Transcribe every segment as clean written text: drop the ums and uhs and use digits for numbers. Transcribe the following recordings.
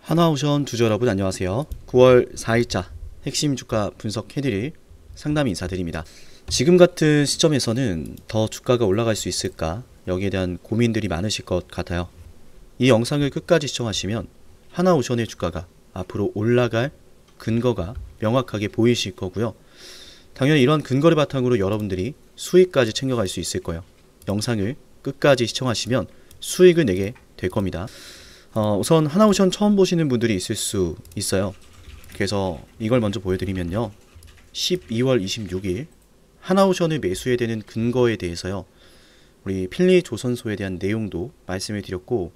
하나오션 주주 여러분 안녕하세요. 9월 4일자 핵심 주가 분석해드릴 상담 인사드립니다. 지금 같은 시점에서는 더 주가가 올라갈 수 있을까, 여기에 대한 고민들이 많으실 것 같아요. 이 영상을 끝까지 시청하시면 하나오션의 주가가 앞으로 올라갈 근거가 명확하게 보이실 거고요. 당연히 이런 근거를 바탕으로 여러분들이 수익까지 챙겨갈 수 있을 거예요. 영상을 끝까지 시청하시면 수익을 내게 될 겁니다. 우선 하나오션 처음 보시는 분들이 있을 수 있어요. 그래서 이걸 먼저 보여드리면요, 12월 26일 하나오션을 매수해야 되는 근거에 대해서요, 우리 필리조선소에 대한 내용도 말씀을 드렸고,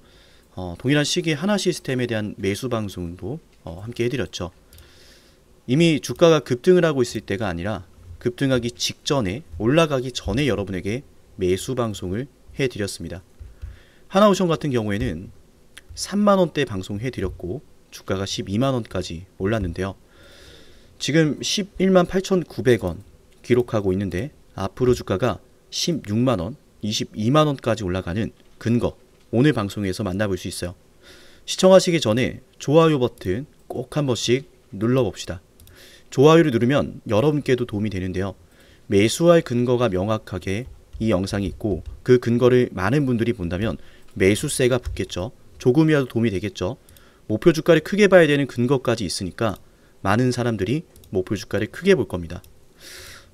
동일한 시기에 하나시스템에 대한 매수 방송도 함께 해드렸죠. 이미 주가가 급등을 하고 있을 때가 아니라 급등하기 직전에, 올라가기 전에 여러분에게 매수 방송을 해드렸습니다. 하나오션 같은 경우에는 3만원대 방송해드렸고 주가가 12만원까지 올랐는데요. 지금 11만 8,900원 기록하고 있는데 앞으로 주가가 16만원, 22만원까지 올라가는 근거, 오늘 방송에서 만나볼 수 있어요. 시청하시기 전에 좋아요 버튼 꼭 한 번씩 눌러봅시다. 좋아요를 누르면 여러분께도 도움이 되는데요. 매수할 근거가 명확하게 이 영상이 있고 그 근거를 많은 분들이 본다면 매수세가 붙겠죠. 조금이라도 도움이 되겠죠. 목표 주가를 크게 봐야 되는 근거까지 있으니까 많은 사람들이 목표 주가를 크게 볼 겁니다.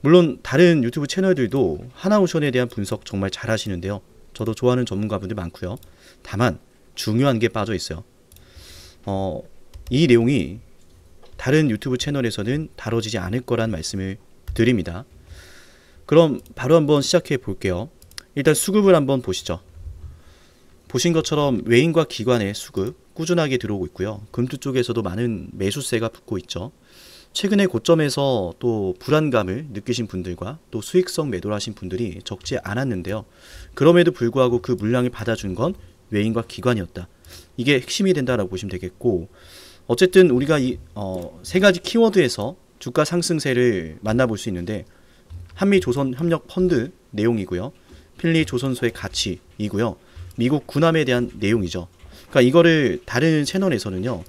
물론 다른 유튜브 채널들도 하나오션에 대한 분석 정말 잘 하시는데요. 저도 좋아하는 전문가분들 많고요. 다만 중요한 게 빠져 있어요. 이 내용이 다른 유튜브 채널에서는 다뤄지지 않을 거란 말씀을 드립니다. 그럼 바로 한번 시작해 볼게요. 일단 수급을 한번 보시죠. 보신 것처럼 외인과 기관의 수급 꾸준하게 들어오고 있고요. 금투 쪽에서도 많은 매수세가 붙고 있죠. 최근에 고점에서 또 불안감을 느끼신 분들과 또 수익성 매도를 하신 분들이 적지 않았는데요. 그럼에도 불구하고 그 물량을 받아준 건 외인과 기관이었다. 이게 핵심이 된다라고 보시면 되겠고, 어쨌든 우리가 이 세 가지 키워드에서 주가 상승세를 만나볼 수 있는데, 한미조선협력펀드 내용이고요, 필리조선소의 가치이고요, 미국 군함에 대한 내용이죠. 그러니까 이거를 다른 채널에서는요,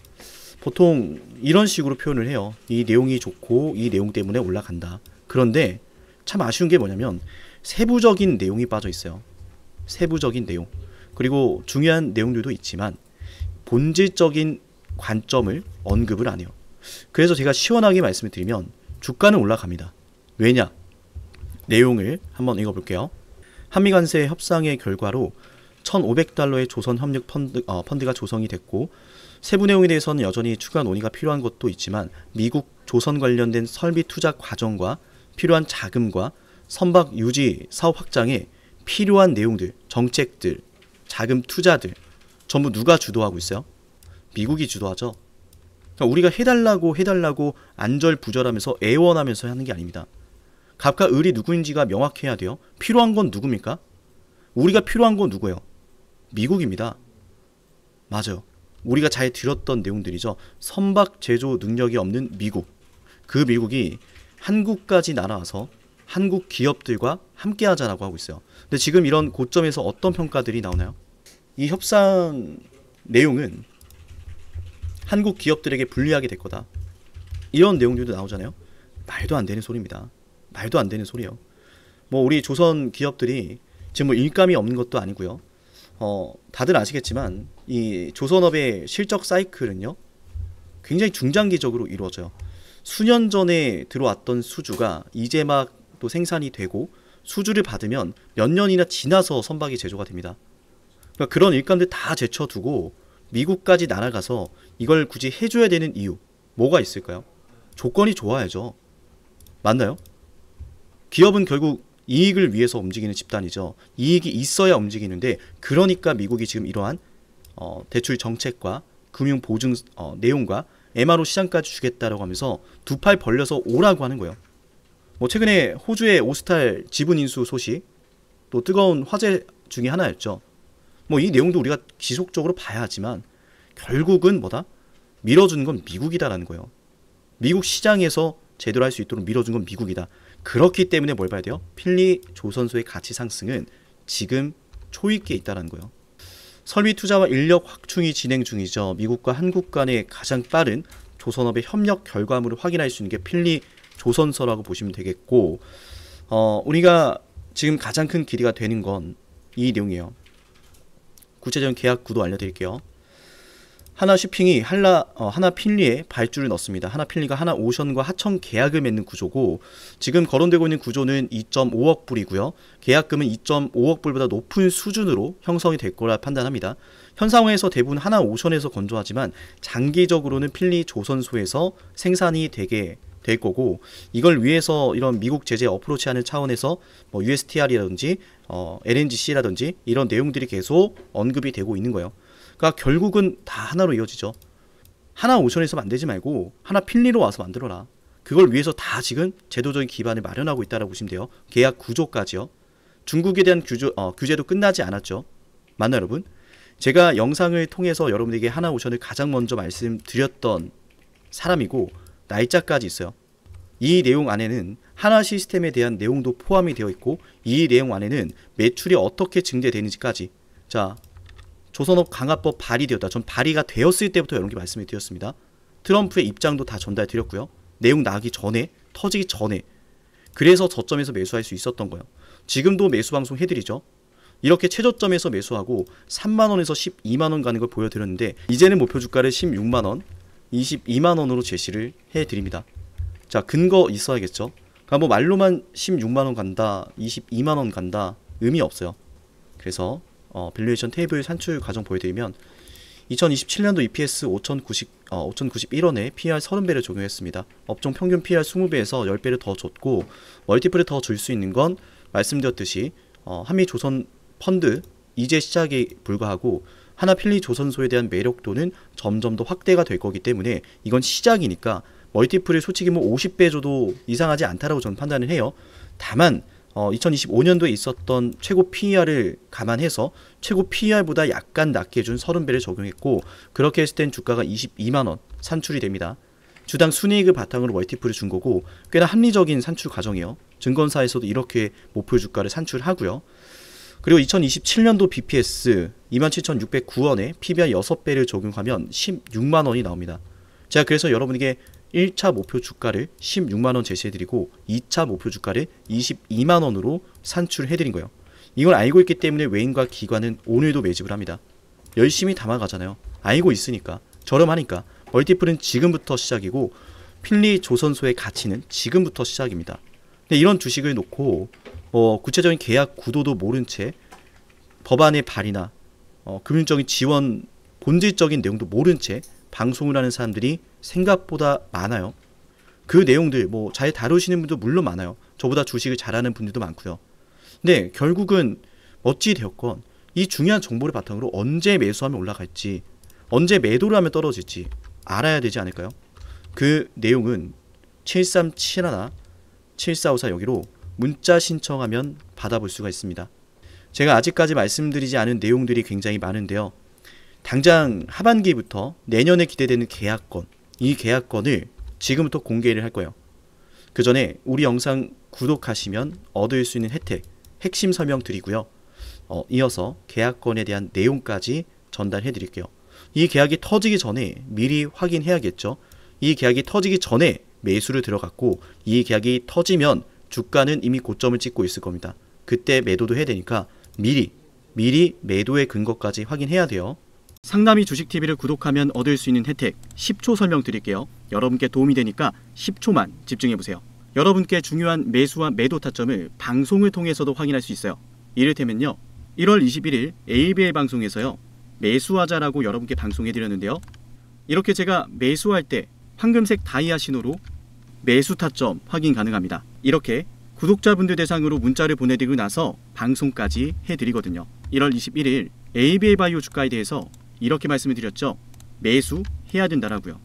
보통 이런 식으로 표현을 해요. 이 내용이 좋고 이 내용 때문에 올라간다. 그런데 참 아쉬운 게 뭐냐면 세부적인 내용이 빠져 있어요. 세부적인 내용. 그리고 중요한 내용들도 있지만 본질적인 관점을 언급을 안 해요. 그래서 제가 시원하게 말씀을 드리면 주가는 올라갑니다. 왜냐? 내용을 한번 읽어볼게요. 한미관세 협상의 결과로 1,500달러의 조선협력 펀드가 조성이 됐고, 세부 내용에 대해서는 여전히 추가 논의가 필요한 것도 있지만 미국 조선 관련된 설비 투자 과정과 필요한 자금과 선박 유지 사업 확장에 필요한 내용들, 정책들, 자금 투자들 전부 누가 주도하고 있어요? 미국이 주도하죠. 그러니까 우리가 해달라고 안절부절하면서 애원하면서 하는 게 아닙니다. 갑과 을이 누구인지가 명확해야 돼요. 필요한 건 누굽니까? 우리가 필요한 건 누구예요? 미국입니다. 맞아요. 우리가 잘 들었던 내용들이죠. 선박 제조 능력이 없는 미국. 그 미국이 한국까지 날아와서 한국 기업들과 함께 하자라고 하고 있어요. 근데 지금 이런 고점에서 어떤 평가들이 나오나요? 이 협상 내용은 한국 기업들에게 불리하게 될 거다. 이런 내용들도 나오잖아요. 말도 안 되는 소리입니다. 말도 안 되는 소리예요. 뭐 우리 조선 기업들이 지금 뭐 일감이 없는 것도 아니고요. 다들 아시겠지만 이 조선업의 실적 사이클은요, 굉장히 중장기적으로 이루어져요. 수년 전에 들어왔던 수주가 이제 막 또 생산이 되고 수주를 받으면 몇 년이나 지나서 선박이 제조가 됩니다. 그러니까 그런 일감들 다 제쳐두고 미국까지 날아가서 이걸 굳이 해줘야 되는 이유 뭐가 있을까요? 조건이 좋아야죠. 맞나요? 기업은 결국 이익을 위해서 움직이는 집단이죠. 이익이 있어야 움직이는데, 그러니까 미국이 지금 이러한 대출 정책과 금융 보증 내용과 MRO 시장까지 주겠다라고 하면서 두 팔 벌려서 오라고 하는 거예요. 뭐 최근에 호주의 오스탈 지분 인수 소식, 또 뜨거운 화제 중에 하나였죠. 뭐 이 내용도 우리가 지속적으로 봐야 하지만 결국은 뭐다? 밀어주는 건 미국이다라는 거예요. 미국 시장에서 제대로 할 수 있도록 밀어준 건 미국이다. 그렇기 때문에 뭘 봐야 돼요? 필리조선소의 가치 상승은 지금 초입기에 있다는 거예요. 설비 투자와 인력 확충이 진행 중이죠. 미국과 한국 간의 가장 빠른 조선업의 협력 결과물을 확인할 수 있는 게 필리 조선서라고 보시면 되겠고, 우리가 지금 가장 큰 기대가 되는 건 이 내용이에요. 구체적인 계약 구도 알려드릴게요. 하나쉬핑이 하나필리에 발주를 넣습니다. 하나필리가 하나오션과 하청 계약을 맺는 구조고, 지금 거론되고 있는 구조는 2.5억 불이고요. 계약금은 2.5억 불보다 높은 수준으로 형성이 될 거라 판단합니다. 현 상황에서 대부분 하나오션에서 건조하지만 장기적으로는 필리 조선소에서 생산이 되게 될 거고, 이걸 위해서 이런 미국 제재 어프로치하는 차원에서 뭐 USTR이라든지 LNGC라든지 이런 내용들이 계속 언급이 되고 있는 거예요. 그러니까 결국은 다 하나로 이어지죠. 하나오션에서 만들지 말고 하나필리로 와서 만들어라. 그걸 위해서 다 지금 제도적인 기반을 마련하고 있다고 보시면 돼요. 계약 구조까지요. 중국에 대한 규제도 끝나지 않았죠. 맞나요, 여러분? 제가 영상을 통해서 여러분에게 하나오션을 가장 먼저 말씀드렸던 사람이고 날짜까지 있어요. 이 내용 안에는 하나 시스템에 대한 내용도 포함이 되어 있고, 이 내용 안에는 매출이 어떻게 증대되는지까지, 자, 조선업 강화법 발의되었다. 전 발의가 되었을 때부터 여러분께 말씀을 드렸습니다. 트럼프의 입장도 다 전달드렸고요. 내용 나기 전에, 터지기 전에. 그래서 저점에서 매수할 수 있었던 거예요. 지금도 매수 방송 해드리죠. 이렇게 최저점에서 매수하고 3만원에서 12만원 가는 걸 보여드렸는데, 이제는 목표 주가를 16만원, 22만원으로 제시를 해드립니다. 자, 근거 있어야겠죠. 그러니까 뭐 말로만 16만원 간다, 22만원 간다, 의미 없어요. 그래서 밸류에이션 테이블 산출 과정 보여드리면 2027년도 EPS 5,091원에 PR 30배를 적용했습니다. 업종 평균 PR 20배에서 10배를 더 줬고, 멀티플을 더 줄 수 있는 건 말씀드렸듯이 한미조선 펀드 이제 시작에 불과하고, 하나필리 조선소에 대한 매력도는 점점 더 확대가 될 거기 때문에 이건 시작이니까 멀티플을 솔직히 뭐 50배 줘도 이상하지 않다라고 저는 판단을 해요. 다만 2025년도에 있었던 최고 PER을 감안해서 최고 PER보다 약간 낮게 준 30배를 적용했고, 그렇게 했을 땐 주가가 22만원 산출이 됩니다. 주당 순이익을 바탕으로 멀티플을 준 거고, 꽤나 합리적인 산출 과정이에요. 증권사에서도 이렇게 목표 주가를 산출하고요. 그리고 2027년도 BPS 27,609원에 PBR 6배를 적용하면 16만원이 나옵니다. 제가 그래서 여러분에게 1차 목표 주가를 16만원 제시해드리고 2차 목표 주가를 22만원으로 산출해드린 거예요. 이걸 알고 있기 때문에 외인과 기관은 오늘도 매집을 합니다. 열심히 담아가잖아요. 알고 있으니까, 저렴하니까. 멀티플은 지금부터 시작이고 필리 조선소의 가치는 지금부터 시작입니다. 근데 이런 주식을 놓고 구체적인 계약 구도도 모른 채 법안의 발의나 금융적인 지원 본질적인 내용도 모른 채 방송을 하는 사람들이 생각보다 많아요. 그 내용들 뭐 잘 다루시는 분도 물론 많아요. 저보다 주식을 잘하는 분들도 많고요. 근데 결국은 어찌 되었건 이 중요한 정보를 바탕으로 언제 매수하면 올라갈지, 언제 매도를 하면 떨어질지 알아야 되지 않을까요? 그 내용은 7371 7454 여기로 문자 신청하면 받아볼 수가 있습니다. 제가 아직까지 말씀드리지 않은 내용들이 굉장히 많은데요. 당장 하반기부터 내년에 기대되는 계약건, 이 계약건을 지금부터 공개를 할 거예요. 그 전에 우리 영상 구독하시면 얻을 수 있는 혜택, 핵심 설명 드리고요. 이어서 계약건에 대한 내용까지 전달해 드릴게요. 이 계약이 터지기 전에 미리 확인해야겠죠. 이 계약이 터지기 전에 매수를 들어갔고, 이 계약이 터지면 주가는 이미 고점을 찍고 있을 겁니다. 그때 매도도 해야 되니까 미리 매도의 근거까지 확인해야 돼요. 상담이 주식TV를 구독하면 얻을 수 있는 혜택 10초 설명드릴게요. 여러분께 도움이 되니까 10초만 집중해보세요. 여러분께 중요한 매수와 매도 타점을 방송을 통해서도 확인할 수 있어요. 이를테면요, 1월 21일 ABL 방송에서요, 매수하자라고 여러분께 방송해드렸는데요. 이렇게 제가 매수할 때 황금색 다이아 신호로 매수 타점 확인 가능합니다. 이렇게 구독자분들 대상으로 문자를 보내드리고 나서 방송까지 해드리거든요. 1월 21일 ABL 바이오 주가에 대해서 이렇게 말씀을 드렸죠. 매수해야 된다라고요.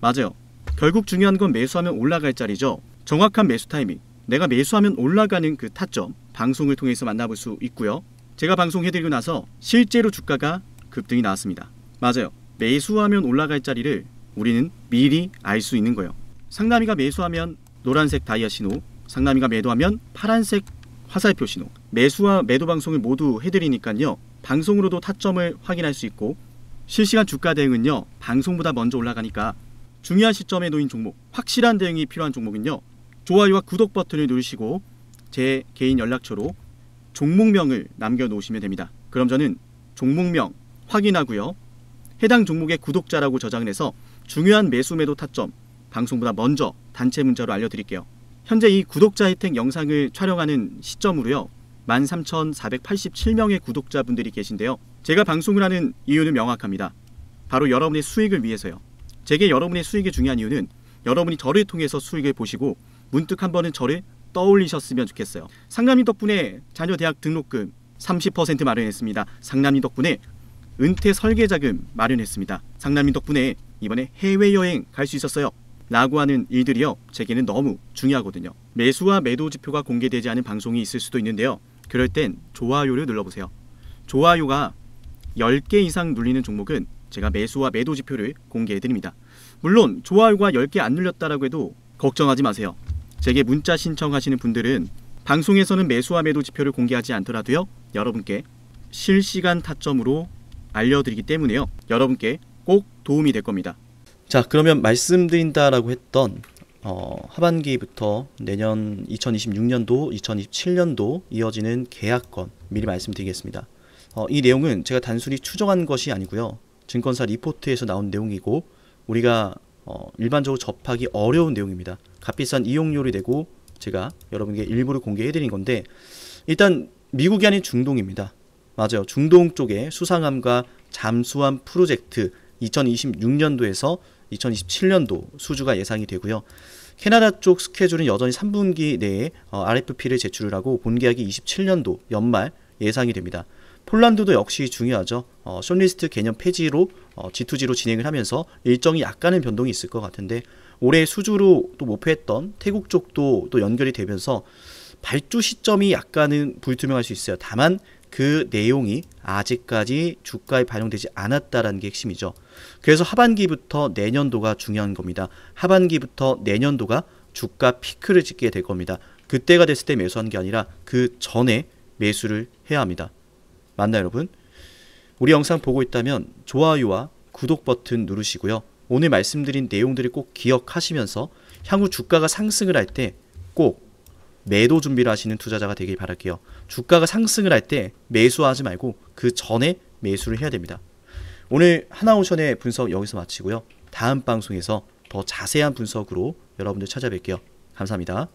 맞아요. 결국 중요한 건 매수하면 올라갈 자리죠. 정확한 매수 타이밍, 내가 매수하면 올라가는 그 타점 방송을 통해서 만나볼 수 있고요. 제가 방송해드리고 나서 실제로 주가가 급등이 나왔습니다. 맞아요. 매수하면 올라갈 자리를 우리는 미리 알 수 있는 거예요. 상담이가 매수하면 노란색 다이아 신호, 상담이가 매도하면 파란색 화살표 신호. 매수와 매도 방송을 모두 해드리니까요, 방송으로도 타점을 확인할 수 있고, 실시간 주가 대응은요 방송보다 먼저 올라가니까 중요한 시점에 놓인 종목, 확실한 대응이 필요한 종목은요 좋아요와 구독 버튼을 누르시고 제 개인 연락처로 종목명을 남겨놓으시면 됩니다. 그럼 저는 종목명 확인하고요, 해당 종목의 구독자라고 저장을 해서 중요한 매수 매도 타점 방송보다 먼저 단체 문자로 알려드릴게요. 현재 이 구독자 혜택 영상을 촬영하는 시점으로요 13,487명의 구독자분들이 계신데요. 제가 방송을 하는 이유는 명확합니다. 바로 여러분의 수익을 위해서요. 제게 여러분의 수익이 중요한 이유는 여러분이 저를 통해서 수익을 보시고 문득 한 번은 저를 떠올리셨으면 좋겠어요. 상남님 덕분에 자녀 대학 등록금 30% 마련했습니다. 상남님 덕분에 은퇴 설계자금 마련했습니다. 상남님 덕분에 이번에 해외여행 갈 수 있었어요. 라고 하는 일들이요 제게는 너무 중요하거든요. 매수와 매도 지표가 공개되지 않은 방송이 있을 수도 있는데요. 그럴 땐 좋아요를 눌러보세요. 좋아요가 10개 이상 눌리는 종목은 제가 매수와 매도 지표를 공개해드립니다. 물론 좋아요가 10개 안 눌렸다라고 해도 걱정하지 마세요. 제게 문자 신청하시는 분들은 방송에서는 매수와 매도 지표를 공개하지 않더라도요 여러분께 실시간 타점으로 알려드리기 때문에요 여러분께 꼭 도움이 될 겁니다. 자, 그러면 말씀드린다라고 했던 하반기부터 내년 2026년도, 2027년도 이어지는 계약권 미리 말씀드리겠습니다. 이 내용은 제가 단순히 추정한 것이 아니고요. 증권사 리포트에서 나온 내용이고 우리가 일반적으로 접하기 어려운 내용입니다. 값비싼 이용료를 내고 제가 여러분께 일부를 공개해드린 건데, 일단 미국이 아닌 중동입니다. 맞아요. 중동 쪽에 수상함과 잠수함 프로젝트 2026년도에서 2027년도 수주가 예상이 되고요. 캐나다 쪽 스케줄은 여전히 3분기 내에 RFP를 제출을 하고 본계약이 27년도 연말 예상이 됩니다. 폴란드도 역시 중요하죠. 숏리스트 개념 폐지로 G2G로 진행을 하면서 일정이 약간의 변동이 있을 것 같은데, 올해 수주로 또 목표했던 태국 쪽도 또 연결이 되면서 발주 시점이 약간은 불투명할 수 있어요. 다만 그 내용이 아직까지 주가에 반영되지 않았다라는 게 핵심이죠. 그래서 하반기부터 내년도가 중요한 겁니다. 하반기부터 내년도가 주가 피크를 찍게 될 겁니다. 그때가 됐을 때 매수하는 게 아니라 그 전에 매수를 해야 합니다. 맞나요, 여러분? 우리 영상 보고 있다면 좋아요와 구독 버튼 누르시고요. 오늘 말씀드린 내용들을 꼭 기억하시면서 향후 주가가 상승을 할 때 꼭 매도 준비를 하시는 투자자가 되길 바랄게요. 주가가 상승을 할 때 매수하지 말고 그 전에 매수를 해야 됩니다. 오늘 하나오션의 분석 여기서 마치고요. 다음 방송에서 더 자세한 분석으로 여러분들 찾아뵐게요. 감사합니다.